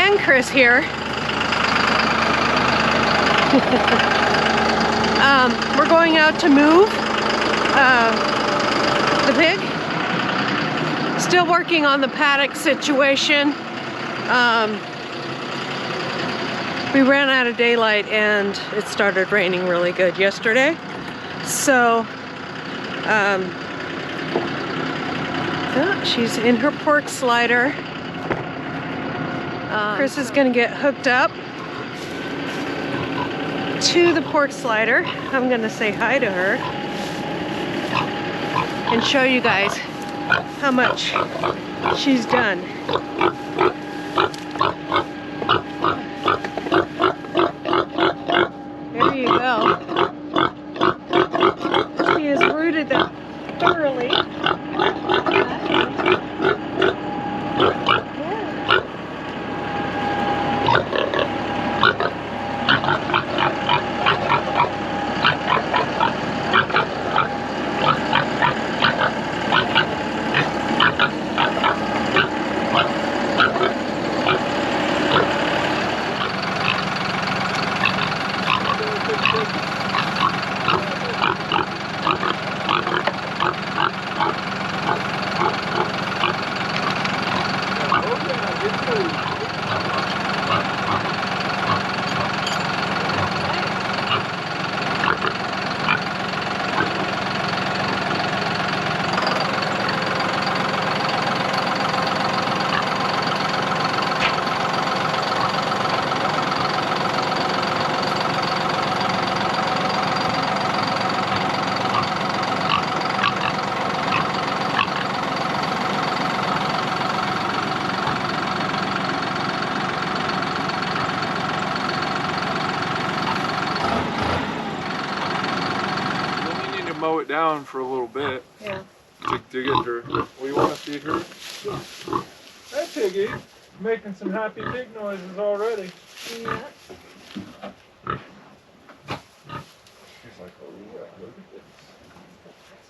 and Chris here. We're going out to move the pig. Still working on the paddock situation. We ran out of daylight and it started raining really good yesterday. So she's in her pork slider. Chris is gonna get hooked up to the pork slider. I'm gonna say hi to her and show you guys how much she's done. There you go. She has rooted that thoroughly. Mow it down for a little bit. Yeah. To get her. We want to feed her. Yeah. Hey, Piggy, making some happy pig noises already. Yeah. She's like, oh yeah, look at this.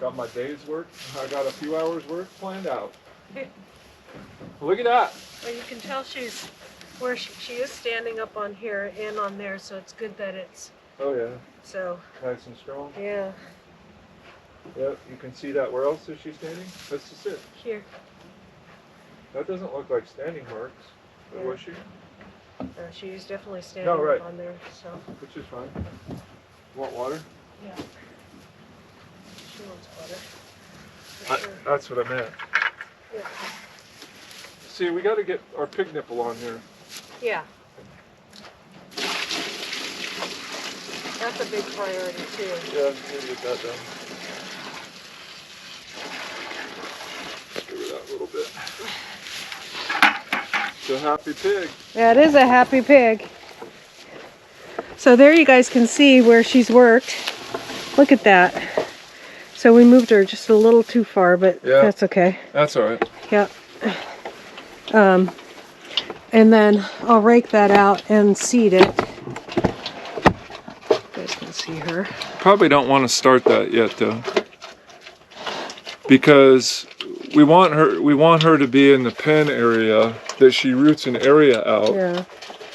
Got my day's work. I got a few hours work planned out. Look at that. Well, you can tell she's where she is standing up on here and on there, so it's good that it's Oh yeah. so Nice and strong. yeah. Yep, you can see that. Where else is she standing? That's just it. Here. That doesn't look like standing marks. Or Yeah. was she? She's definitely standing No, right. up on there, so Which is fine. Want water? yeah. She wants butter. For sure. That's what I meant. Yeah. See, we got to get our pig nipple on here. Yeah. That's a big priority too. Yeah, we need to get that done. Give her that a little bit. It's a happy pig. That is a happy pig. So there you guys can see where she's worked. Look at that. So we moved her just a little too far, but Yeah. that's okay. That's all right. Yep. And then I'll rake that out and seed it. You guys can see her. Probably don't want to start that yet though, because we want her to be in the pen area that she roots an area out. Yeah.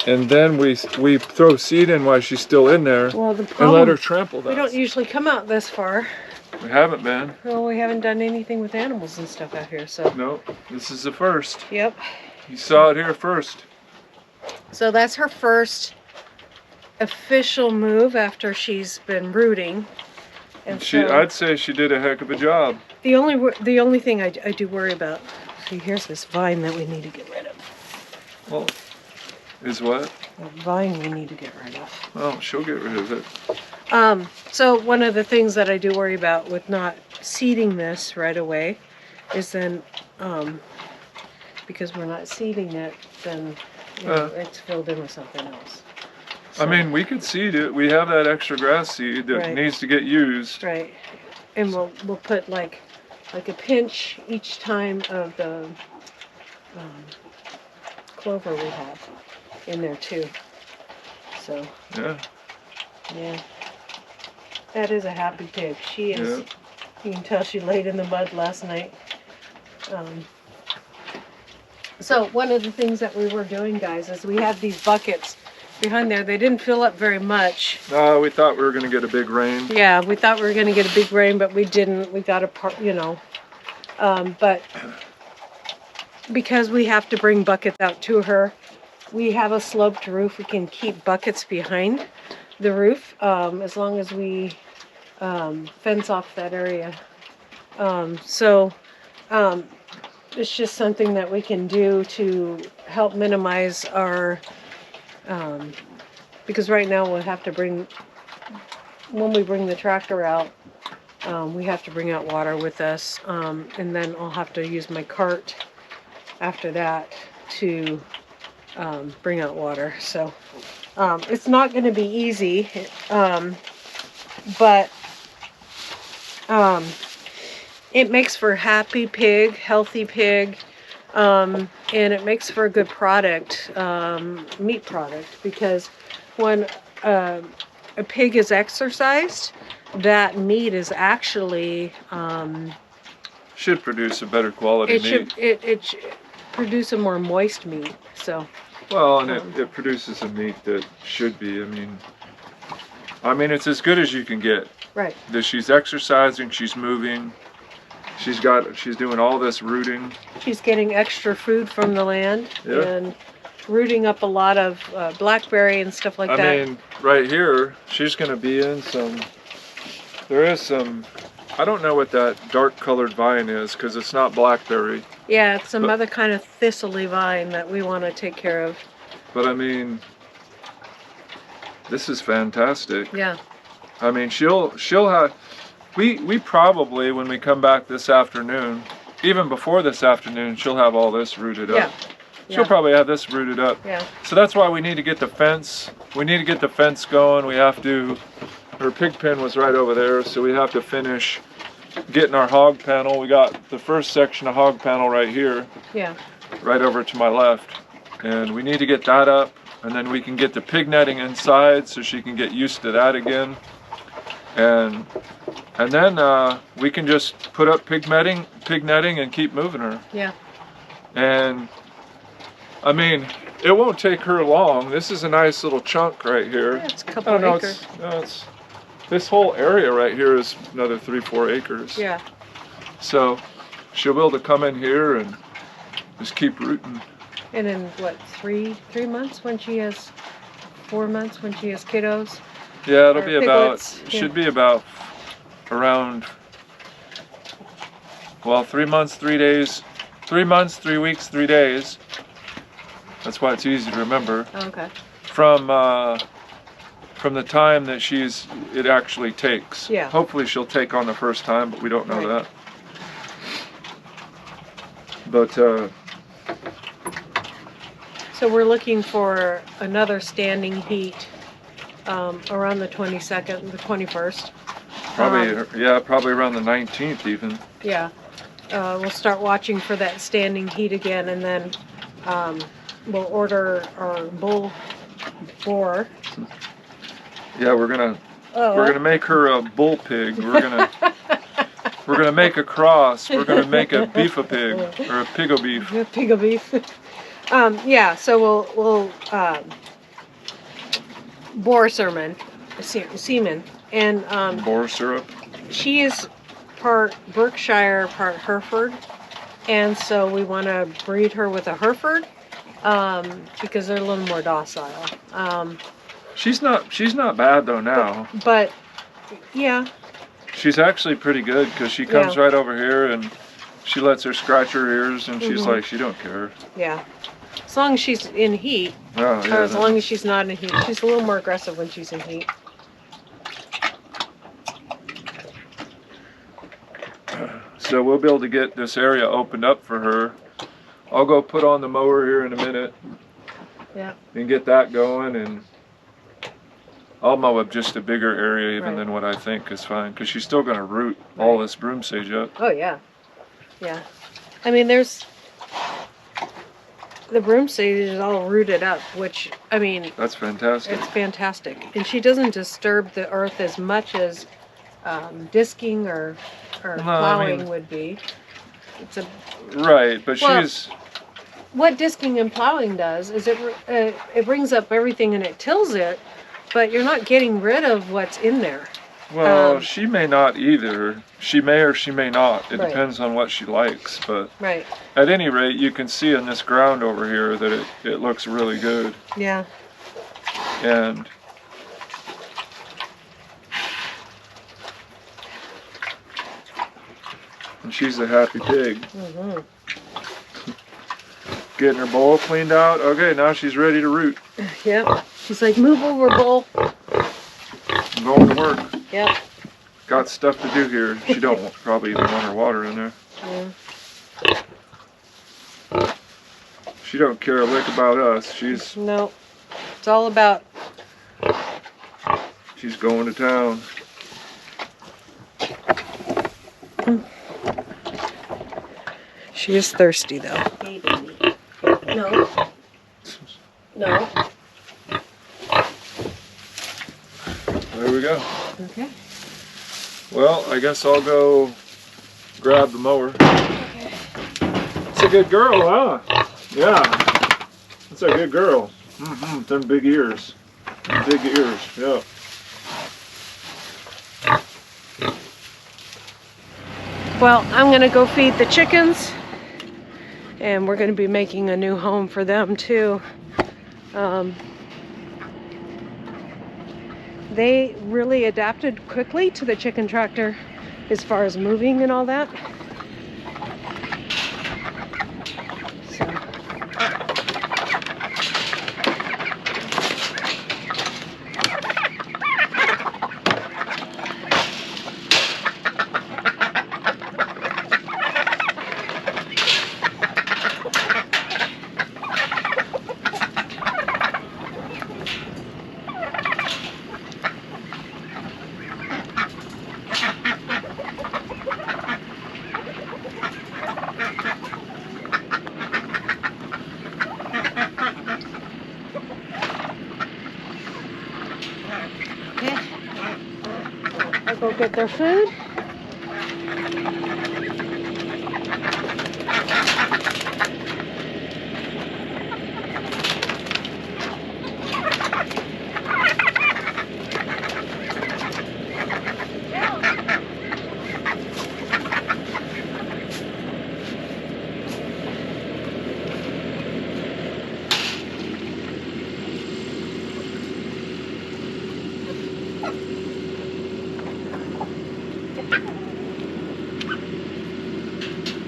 And then we throw seed in while she's still in there, Well, the and problem, let her trample that. we don't usually come out this far. We haven't been. Well, we haven't done anything with animals and stuff out here, so. No, this is the first. Yep. You saw it here first. So that's her first official move after she's been rooting. And so I'd say she did a heck of a job. the only thing I do worry about. See, here's this vine that we need to get rid of. Well, is what? That vine we need to get rid of. Well, she'll get rid of it. So one of the things that I do worry about with not seeding this right away is then, because we're not seeding it, then you know, it's filled in with something else. I mean, we could seed it. We have that extra grass seed that Right. needs to get used. Right, and we'll put like a pinch each time of the clover we have in there too. So Yeah. yeah, that is a happy pig. She is. Yeah. You can tell she laid in the mud last night. So one of the things that we were doing, guys, is we had these buckets behind there. They didn't fill up very much. We thought we were going to get a big rain. Yeah, we thought we were going to get a big rain, but we didn't. We got a part, you know. But because we have to bring buckets out to her, we have a sloped roof. We can keep buckets behind the roof as long as we fence off that area. It's just something that we can do to help minimize our, because right now we'll have to bring, when we bring the tractor out, we have to bring out water with us, and then I'll have to use my cart after that to bring out water. So it's not going to be easy, but it makes for a happy pig, healthy pig, and it makes for a good product, meat product, because when a pig is exercised, that meat is actually should produce a better quality meat. It should produce a more moist meat. So. Well, and it produces a meat that should be. I mean, it's as good as you can get. Right. That she's exercising, she's moving, she's doing all this rooting. She's getting extra food from the land, yeah. And rooting up a lot of blackberry and stuff like that. I mean, right here, she's going to be in some. There is some. I don't know what that dark colored vine is because it's not blackberry. Yeah, it's some other kind of thistly vine that we want to take care of. But I mean, this is fantastic. Yeah. I mean, she'll have. We probably, when we come back this afternoon, even before this afternoon, she'll have all this rooted up. Yeah. She'll probably have this rooted up. Yeah. So that's why we need to get the fence. We need to get the fence going. We have to. Her pig pen was right over there, so we have to finish getting our hog panel. We got the first section of hog panel right here. Yeah. Right over to my left. And we need to get that up, and then we can get the pig netting inside so she can get used to that again. And then we can just put up pig netting and keep moving her. Yeah. And I mean, it won't take her long. This is a nice little chunk right here. Yeah, it's a couple of acres. It's this whole area right here is another 3-4 acres. Yeah. So she'll be able to come in here and just keep rooting. And in what, 3 months when she has 4 months when she has kiddos? Yeah, it'll be piglets, about. Should be about around. Well, 3 months, 3 days. 3 months, 3 weeks, 3 days. That's why it's easy to remember. Oh, okay. From the time that it actually takes. Yeah. Hopefully she'll take on the first time, but we don't know Right. that. But so we're looking for another standing heat around the 22nd, the 21st. probably around the 19th even. Yeah. We'll start watching for that standing heat again, and then we'll order our boar. Yeah, we're gonna make her a bull pig. We're gonna make a cross. We're gonna make a beef-a-pig or a pig-o-beef. Pig-o-beef. Yeah. So we'll boar semen, and Boar syrup. she is part Berkshire, part Hereford, and so we want to breed her with a Hereford because they're a little more docile. She's not bad though now. But yeah, She's actually pretty good because she comes right over here and she lets her scratch her ears and she's like, she don't care. Yeah. As long as she's in heat, Oh, yeah, or as long as she's not in heat. She's a little more aggressive when she's in heat. So we'll be able to get this area opened up for her. I'll go put on the mower here in a minute. Yeah. And get that going, and I'll mow up just a bigger area even than what I think is fine, because she's still going to root all this broom sage up. Oh yeah. Yeah. I mean, the broom sage is all rooted up, which, I mean, That's fantastic. it's fantastic. And she doesn't disturb the earth as much as disking or plowing would be. It's a Right, but Well- what disking and plowing does is it brings up everything and it tills it, but you're not getting rid of what's in there. Well, she may not either. She may or she may not. It Right. depends on what she likes. But Right. at any rate, you can see in this ground over here that it looks really good. Yeah. And she's a happy pig. Mm-hmm. Getting her bowl cleaned out. Okay, now she's ready to root. Yep. She's like, move over, Bull. I'm going to work. Yep. Got stuff to do here. She don't probably even want her water in there. Yeah. She don't care a lick about us. No. It's all about. She's going to town. She is thirsty though. Hey, baby. No. No. There we go. Okay. Well, I guess I'll go grab the mower. Okay. It's a good girl, huh? Yeah. It's a good girl. Mm-hmm. Them big ears. Big ears, yeah. Well, I'm gonna go feed the chickens, and we're gonna be making a new home for them too. They really adapted quickly to the chicken tractor as far as moving and all that. So. I'll go get their food.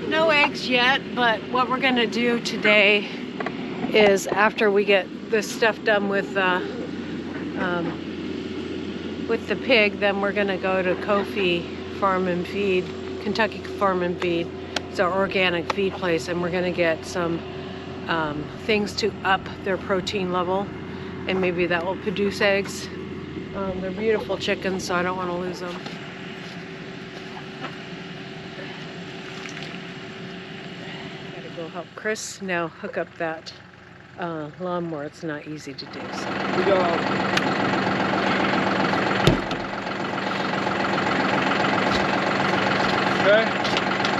No eggs yet, but what we're gonna do today is after we get this stuff done with the pig, then we're gonna go to Kofi Farm and Feed, Kentucky Farm and Feed. It's our organic feed place, and we're gonna get some things to up their protein level, and maybe that will produce eggs. They're beautiful chickens, so I don't want to lose them. Gotta go help Chris now hook up that lawnmower. It's not easy to do. So. We go. Okay.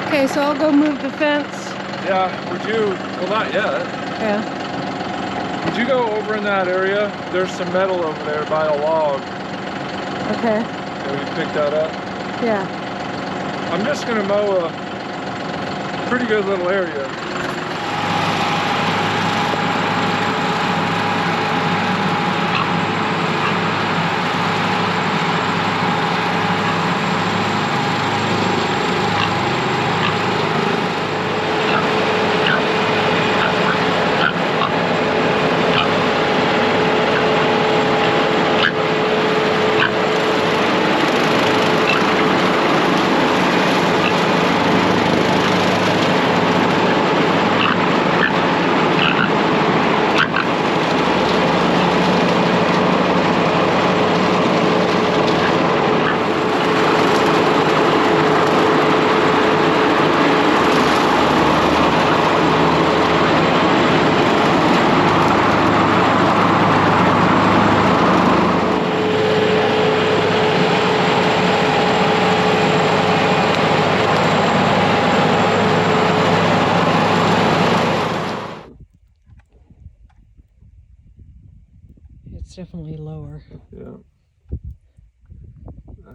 Okay, so I'll go move the fence. Yeah, would you, well not yet. Yeah. Would you go over in that area? There's some metal over there by a log. Okay. Can we pick that up? Yeah. I'm just gonna mow a pretty good little area.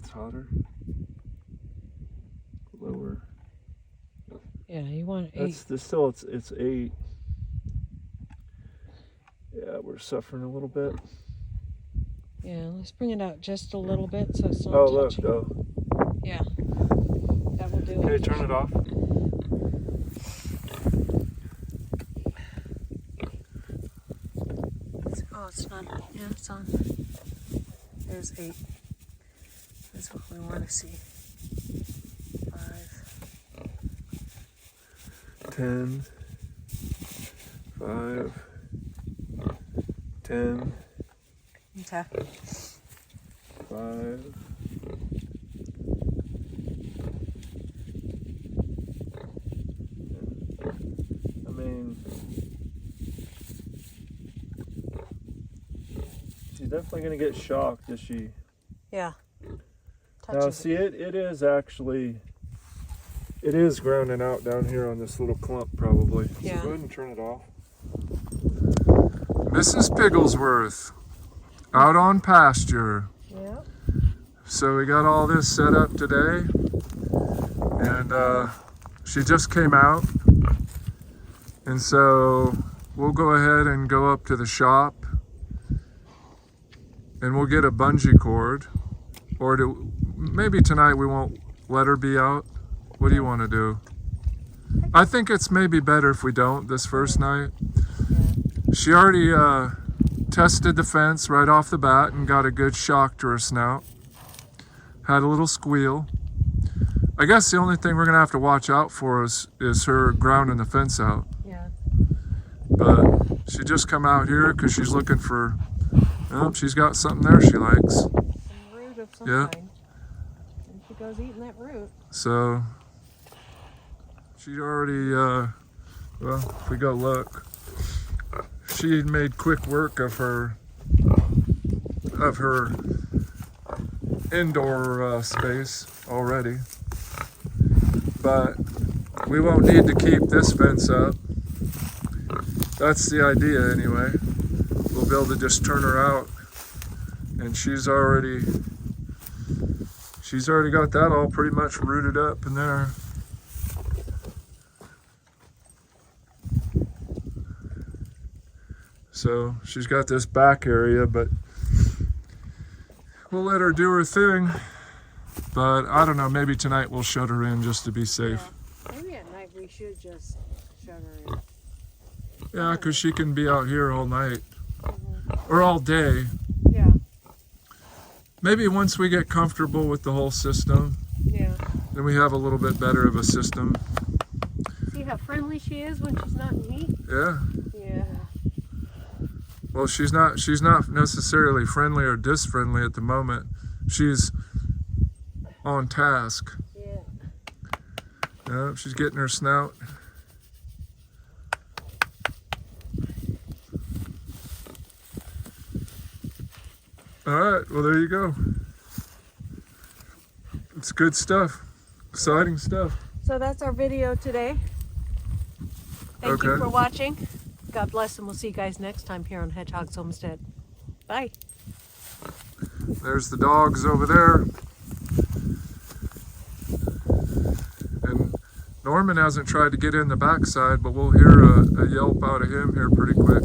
That's hotter. Lower. Yeah, you want 8. That's the still. It's 8. Yeah, we're suffering a little bit. Yeah, let's bring it out just a little bit so it's not Oh, look, touching. oh. Yeah, that will do it. Okay, turn it off. Oh, it's not. Yeah, it's on. There's 8. That's what we want to see. 5. 10. 5. 10. Okay. 5. I mean, she's definitely gonna get shocked if she. Yeah. Now Touches see it is actually. It is grounding out down here on this little clump probably. Yeah. So go ahead and turn it off. Mrs. Piggle Worth, out on pasture. Yeah. So we got all this set up today, and she just came out, and so we'll go ahead and go up to the shop, and we'll get a bungee cord, or maybe tonight we won't let her be out. What do you want to do? I think it's maybe better if we don't this first night. She already tested the fence right off the bat and got a good shock to her snout. Had a little squeal. I guess the only thing we're gonna have to watch out for is her grounding the fence out. Yeah. But she just come out here because she's looking for, oh, she's got something there she likes. Some root of some Yeah. kind. And she goes eating that root. So she already, well, if we go look, she made quick work of her indoor space already. But we won't need to keep this fence up. That's the idea anyway. We'll be able to just turn her out, and she's already got that all pretty much rooted up in there. So she's got this back area, but we'll let her do her thing. But I don't know, maybe tonight we'll shut her in just to be safe. Yeah. Maybe at night we should just shut her in. Yeah, because she can be out here all night. Or all day. Yeah. Maybe once we get comfortable with the whole system, Yeah. then we have a little bit better of a system. See how friendly she is when she's not in heat? Yeah. Yeah. Well, she's not necessarily friendly or disfriendly at the moment. She's on task. Yeah. Yeah, she's getting her snout. All right, well, there you go. It's good stuff. Exciting stuff. So that's our video today. Thank you Okay. for watching. God bless, and we'll see you guys next time here on Hedgehog's Homestead. Bye. There's the dogs over there. And Norman hasn't tried to get in the backside, but we'll hear a yelp out of him here pretty quick.